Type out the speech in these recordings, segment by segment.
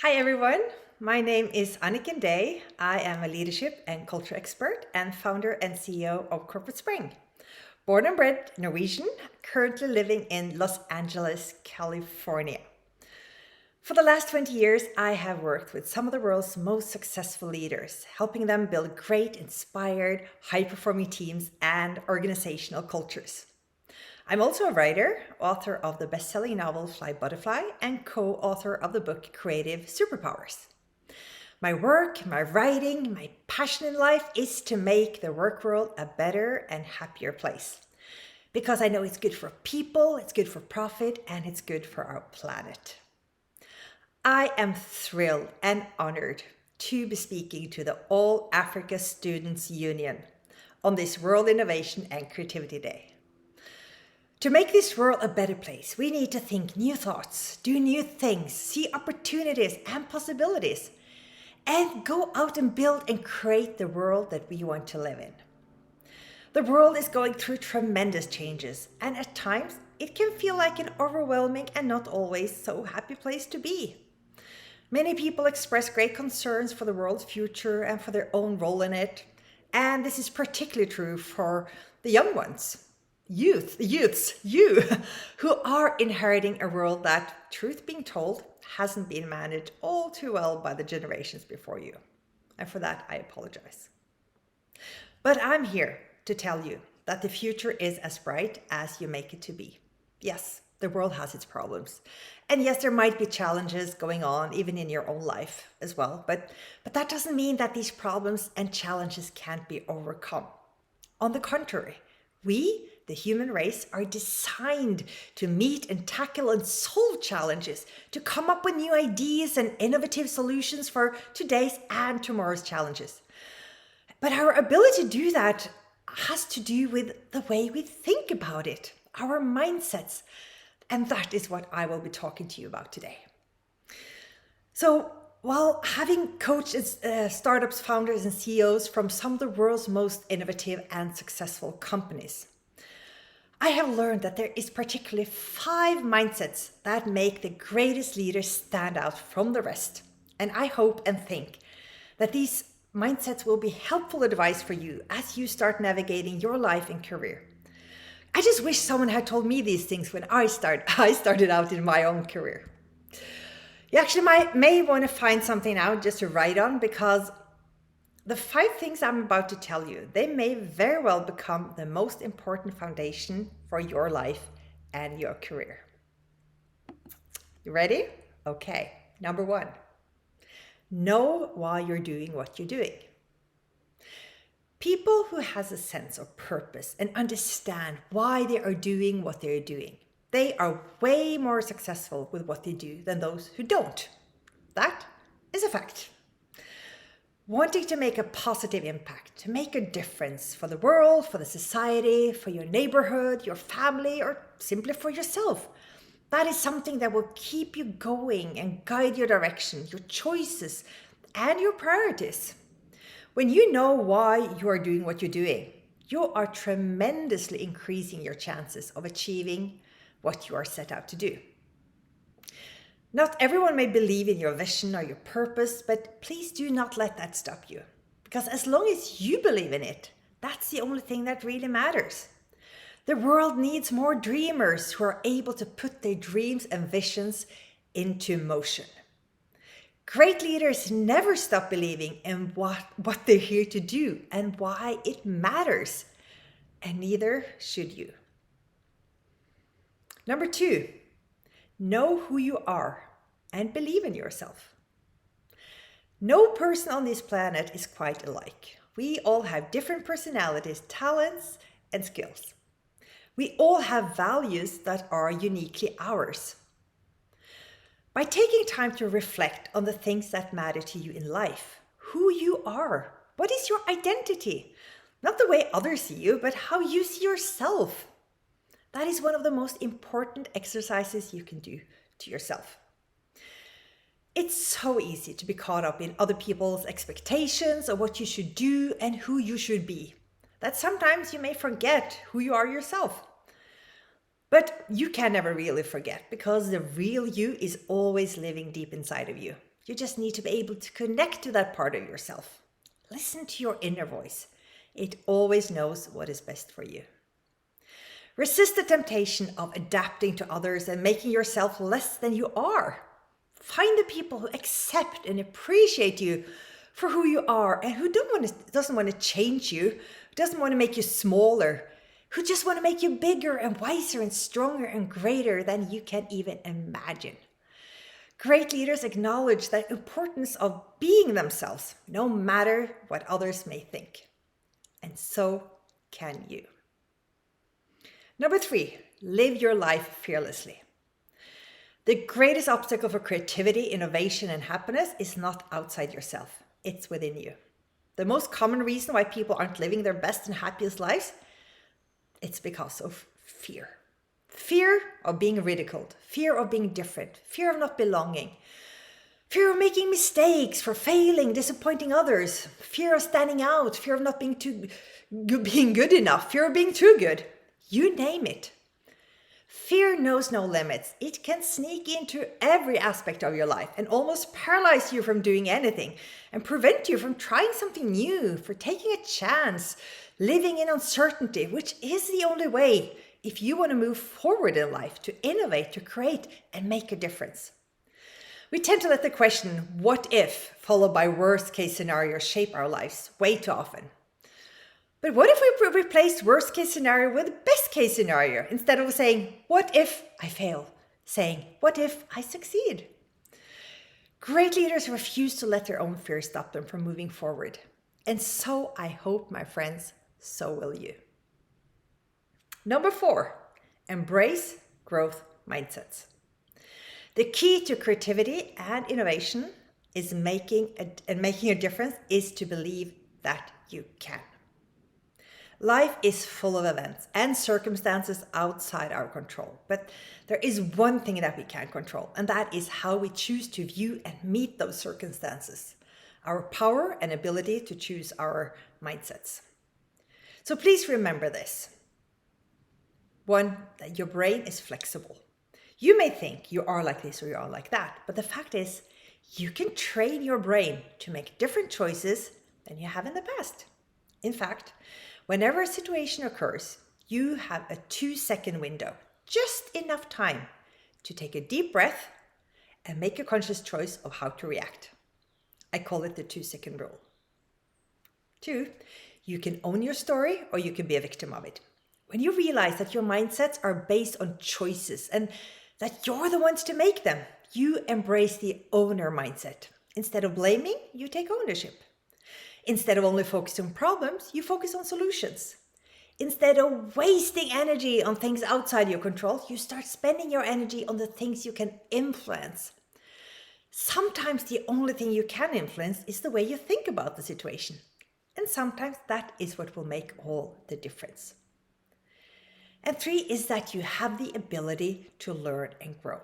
Hi everyone, my name is Annicken R. I am a leadership and culture expert and founder and CEO of Corporate Spring. Born and bred Norwegian, currently living in Los Angeles, California. For the last 20 years, I have worked with some of the world's most successful leaders, helping them build great, inspired, high-performing teams and organizational cultures. I'm also a writer, author of the best-selling novel Fly Butterfly, and co-author of the book Creative Superpowers. My work, my writing, my passion in life is to make the work world a better and happier place. Because I know it's good for people, it's good for profit, and it's good for our planet. I am thrilled and honored to be speaking to the All Africa Students Union on this World Innovation and Creativity Day. To make this world a better place, we need to think new thoughts, do new things, see opportunities and possibilities, and go out and build and create the world that we want to live in. The world is going through tremendous changes, and at times it can feel like an overwhelming and not always so happy place to be. Many people express great concerns for the world's future and for their own role in it, and this is particularly true for the young ones. You, who are inheriting a world that, truth being told, hasn't been managed all too well by the generations before you. And for that, I apologize. But I'm here to tell you that the future is as bright as you make it to be. Yes, the world has its problems. And yes, there might be challenges going on even in your own life as well. But that doesn't mean that these problems and challenges can't be overcome. On the contrary, we, the human race, are designed to meet and tackle and solve challenges, to come up with new ideas and innovative solutions for today's and tomorrow's challenges. But our ability to do that has to do with the way we think about it, our mindsets. And that is what I will be talking to you about today. So, while having coached startups, founders, and CEOs from some of the world's most innovative and successful companies, I have learned that there is particularly 5 mindsets that make the greatest leaders stand out from the rest. And I hope and think that these mindsets will be helpful advice for you as you start navigating your life and career. I just wish someone had told me these things when I started out in my own career. You actually may want to find something out just to write on, because the 5 things I'm about to tell you, they may very well become the most important foundation for your life and your career. You ready? Okay. Number 1, know why you're doing what you're doing. People who has a sense of purpose and understand why they are doing what they're doing, they are way more successful with what they do than those who don't. That is a fact. Wanting to make a positive impact, to make a difference for the world, for the society, for your neighborhood, your family, or simply for yourself, that is something that will keep you going and guide your direction, your choices, and your priorities. When you know why you are doing what you're doing, you are tremendously increasing your chances of achieving what you are set out to do. Not everyone may believe in your vision or your purpose, but please do not let that stop you. Because as long as you believe in it, that's the only thing that really matters. The world needs more dreamers who are able to put their dreams and visions into motion. Great leaders never stop believing in what they're here to do and why it matters. And neither should you. Number 2, know who you are and believe in yourself. No person on this planet is quite alike. We all have different personalities, talents, and skills. We all have values that are uniquely ours. By taking time to reflect on the things that matter to you in life, who you are, what is your identity? Not the way others see you, but how you see yourself. That is one of the most important exercises you can do to yourself. It's so easy to be caught up in other people's expectations of what you should do and who you should be, that sometimes you may forget who you are yourself. But you can never really forget, because the real you is always living deep inside of you. You just need to be able to connect to that part of yourself. Listen to your inner voice. It always knows what is best for you. Resist the temptation of adapting to others and making yourself less than you are. Find the people who accept and appreciate you for who you are and who doesn't want to change you, doesn't want to make you smaller, who just want to make you bigger and wiser and stronger and greater than you can even imagine. Great leaders acknowledge the importance of being themselves, no matter what others may think. And so can you. Number 3, live your life fearlessly. The greatest obstacle for creativity, innovation, and happiness is not outside yourself. It's within you. The most common reason why people aren't living their best and happiest lives, it's because of fear. Fear of being ridiculed, fear of being different, fear of not belonging, fear of making mistakes, for failing, disappointing others, fear of standing out, fear of not being good enough, fear of being too good. You name it. Fear knows no limits. It can sneak into every aspect of your life and almost paralyze you from doing anything and prevent you from trying something new, for taking a chance, living in uncertainty, which is the only way if you want to move forward in life, to innovate, to create, and make a difference. We tend to let the question, what if, followed by worst case scenarios, shape our lives way too often. But what if we replaced worst case scenario with best case scenario, instead of saying, what if I fail? Saying, what if I succeed? Great leaders refuse to let their own fear stop them from moving forward. And so I hope, my friends, so will you. Number 4, embrace growth mindsets. The key to creativity and innovation is making a difference is to believe that you can. Life is full of events and circumstances outside our control, but there is one thing that we can control, and that is how we choose to view and meet those circumstances, our power and ability to choose our mindsets. So please remember this. 1, that your brain is flexible. You may think you are like this or you are like that, but the fact is you can train your brain to make different choices than you have in the past. In fact, whenever a situation occurs, you have a 2-second window, just enough time to take a deep breath and make a conscious choice of how to react. I call it the 2-second rule. 2, you can own your story or you can be a victim of it. When you realize that your mindsets are based on choices and that you're the ones to make them, you embrace the owner mindset. Instead of blaming, you take ownership. Instead of only focusing on problems, you focus on solutions. Instead of wasting energy on things outside your control, you start spending your energy on the things you can influence. Sometimes the only thing you can influence is the way you think about the situation. And sometimes that is what will make all the difference. And 3 is that you have the ability to learn and grow.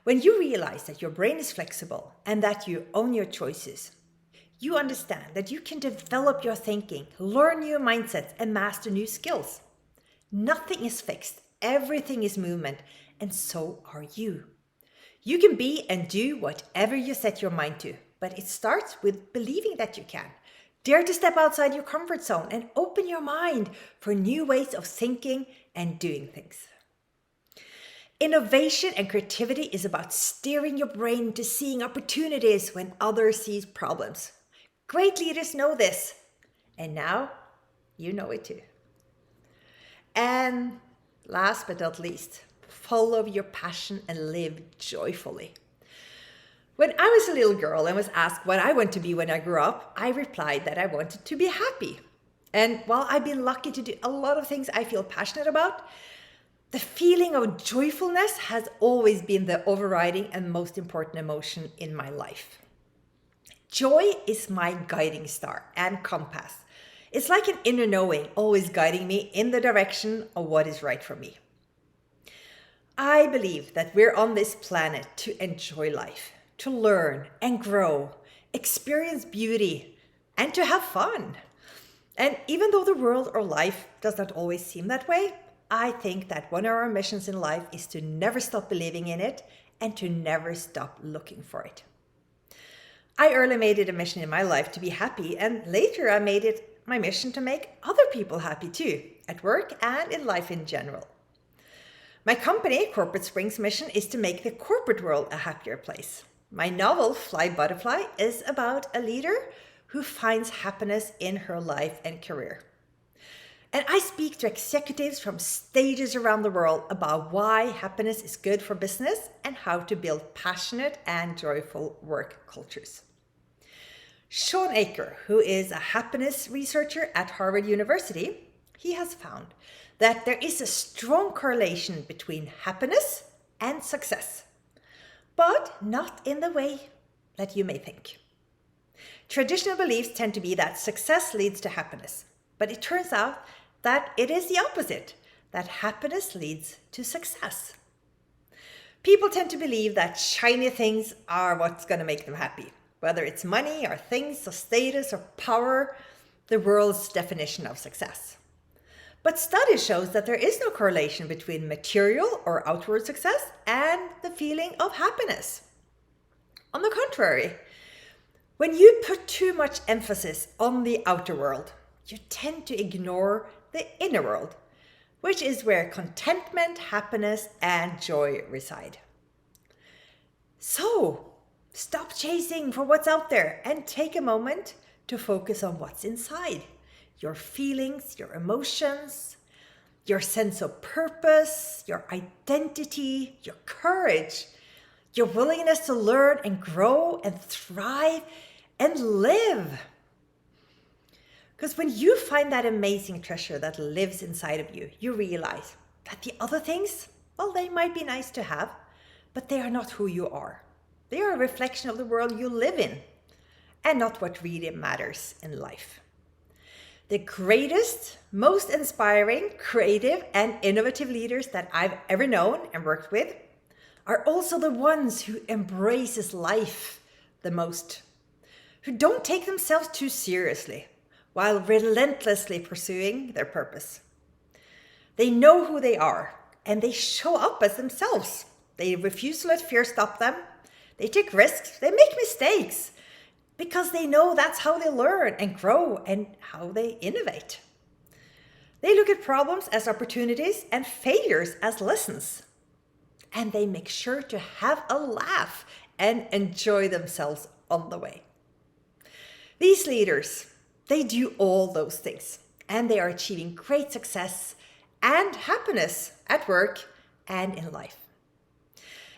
When you realize that your brain is flexible and that you own your choices, you understand that you can develop your thinking, learn new mindsets, and master new skills. Nothing is fixed, everything is movement, and so are you. You can be and do whatever you set your mind to, but it starts with believing that you can. Dare to step outside your comfort zone and open your mind for new ways of thinking and doing things. Innovation and creativity is about steering your brain to seeing opportunities when others see problems. Great leaders know this, and now you know it too. And last but not least, follow your passion and live joyfully. When I was a little girl and was asked what I want to be when I grew up, I replied that I wanted to be happy. And while I've been lucky to do a lot of things I feel passionate about, the feeling of joyfulness has always been the overriding and most important emotion in my life. Joy is my guiding star and compass. It's like an inner knowing, always guiding me in the direction of what is right for me. I believe that we're on this planet to enjoy life, to learn and grow, experience beauty, and to have fun. And even though the world or life does not always seem that way, I think that one of our missions in life is to never stop believing in it and to never stop looking for it. I early made it a mission in my life to be happy, and later I made it my mission to make other people happy too, at work and in life in general. My company, Corporate Spring's mission is to make the corporate world a happier place. My novel, Fly Butterfly, is about a leader who finds happiness in her life and career. And I speak to executives from stages around the world about why happiness is good for business and how to build passionate and joyful work cultures. Sean Aker, who is a happiness researcher at Harvard University, he has found that there is a strong correlation between happiness and success, but not in the way that you may think. Traditional beliefs tend to be that success leads to happiness, but it turns out that it is the opposite, that happiness leads to success. People tend to believe that shiny things are what's going to make them happy, whether it's money or things or status or power, the world's definition of success. But study shows that there is no correlation between material or outward success and the feeling of happiness. On the contrary, when you put too much emphasis on the outer world, you tend to ignore the inner world, which is where contentment, happiness, and joy reside. So, stop chasing for what's out there and take a moment to focus on what's inside. Your feelings, your emotions, your sense of purpose, your identity, your courage, your willingness to learn and grow and thrive and live. Because when you find that amazing treasure that lives inside of you, you realize that the other things, well, they might be nice to have, but they are not who you are. They are a reflection of the world you live in and not what really matters in life. The greatest, most inspiring, creative, and innovative leaders that I've ever known and worked with are also the ones who embraces life the most, who don't take themselves too seriously, while relentlessly pursuing their purpose. They know who they are, and they show up as themselves. They refuse to let fear stop them. They take risks. They make mistakes, because they know that's how they learn and grow and how they innovate. They look at problems as opportunities and failures as lessons. And they make sure to have a laugh and enjoy themselves on the way. These leaders, they do all those things, and they are achieving great success and happiness at work and in life.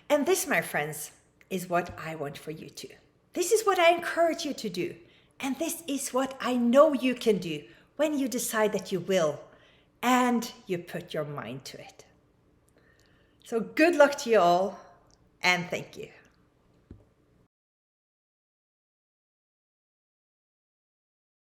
And this, my friends, is what I want for you too. This is what I encourage you to do. And this is what I know you can do when you decide that you will and you put your mind to it. So good luck to you all, and thank you.